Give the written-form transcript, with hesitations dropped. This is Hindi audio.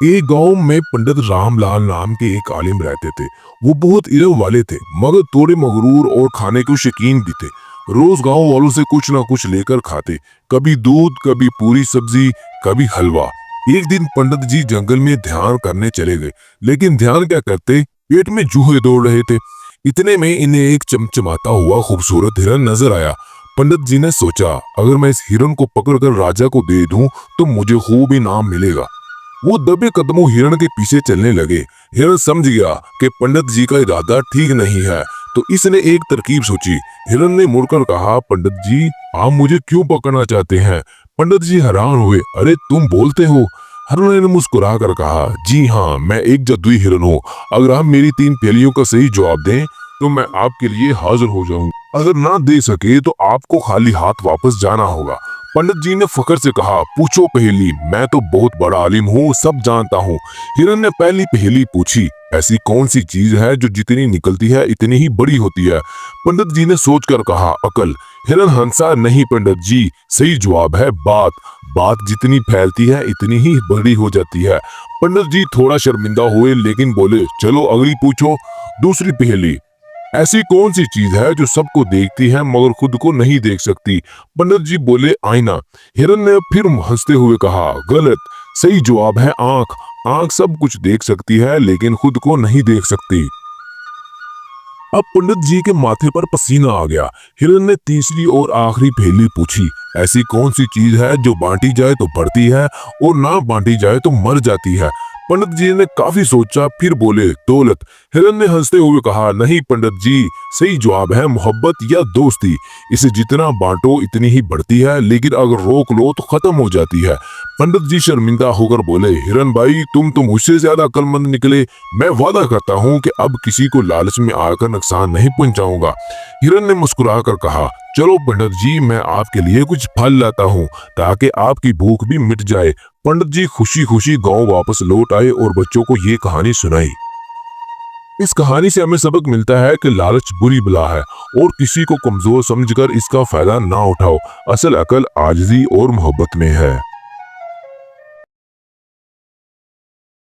एक गांव में पंडित रामलाल नाम के एक आलिम रहते थे। वो बहुत इल्म वाले थे, मगर थोड़े मगरूर और खाने के शौकीन भी थे। रोज गांव वालों से कुछ ना कुछ लेकर खाते, कभी दूध, कभी पूरी सब्जी, कभी हलवा। एक दिन पंडित जी जंगल में ध्यान करने चले गए, लेकिन ध्यान क्या करते, पेट में चूहे दौड़ रहे थे। इतने में इन्हें एक चमचमाता हुआ खूबसूरत हिरन नजर आया। पंडित जी ने सोचा, अगर मैं इस हिरन को पकड़कर राजा को दे दूं तो मुझे खूब इनाम मिलेगा। वो दबे कदमों हिरण के पीछे चलने लगे। हिरण समझ गया कि पंडित जी का इरादा ठीक नहीं है, तो इसने एक तरकीब सोची। हिरण ने मुड़कर कहा, पंडित जी, आप मुझे क्यों पकड़ना चाहते हैं? पंडित जी हैरान हुए, अरे तुम बोलते हो? हिरण ने मुस्कुरा कर कहा, जी हाँ, मैं एक जादुई हिरण हूँ। अगर आप मेरी 3 पहेलियों का सही जवाब दें तो मैं आपके लिए हाजिर हो जाऊंगा। अगर ना दे सके तो आपको खाली हाथ वापस जाना होगा। पंडित जी ने फखर से कहा, पूछो पहेली, मैं तो बहुत बड़ा आलिम हूँ, सब जानता हूँ। हिरन ने पहली पहेली पूछी, ऐसी कौन सी चीज है जो जितनी निकलती है इतनी ही बड़ी होती है? पंडित जी ने सोचकर कहा, अकल। हिरन हंसा, नहीं पंडित जी, सही जवाब है बात। बात जितनी फैलती है इतनी ही बड़ी हो जाती है। पंडित जी थोड़ा शर्मिंदा हुए, लेकिन बोले, चलो अगली पूछो। दूसरी पहेली, ऐसी कौन सी चीज है जो सबको देखती है मगर खुद को नहीं देख सकती? पंडित जी बोले, आईना। हिरन ने फिर हंसते हुए कहा, गलत, सही जवाब है आंख। आंख सब कुछ देख सकती है लेकिन खुद को नहीं देख सकती। अब पंडित जी के माथे पर पसीना आ गया। हिरन ने तीसरी और आखिरी पहेली पूछी, ऐसी कौन सी चीज है जो बांटी जाए तो बढ़ती है और ना बांटी जाए तो मर जाती है? पंडित जी ने काफी सोचा, फिर बोले, दौलत। हिरन ने हंसते हुए कहा, नहीं पंडित जी, सही जवाब है मोहब्बत या दोस्ती। इसे जितना बांटो इतनी ही बढ़ती है, लेकिन अगर रोक लो तो खत्म हो जाती है। पंडित जी शर्मिंदा होकर बोले, हिरन भाई, तुम तो मुझसे ज्यादा अक्लमंद निकले। मैं वादा करता हूँ कि अब किसी को लालच में आकर नुकसान नहीं पहुंचाऊंगा। हिरन ने मुस्कुरा कर कहा, चलो पंडित जी, मैं आपके लिए कुछ फल लाता हूँ ताकि आपकी भूख भी मिट जाए। पंडित जी खुशी खुशी गांव वापस लौट आए और बच्चों को ये कहानी सुनाई। इस कहानी से हमें सबक मिलता है कि लालच बुरी बला है और किसी को कमजोर समझकर इसका फायदा ना उठाओ। असल अकल आजिज़ी और मोहब्बत में है।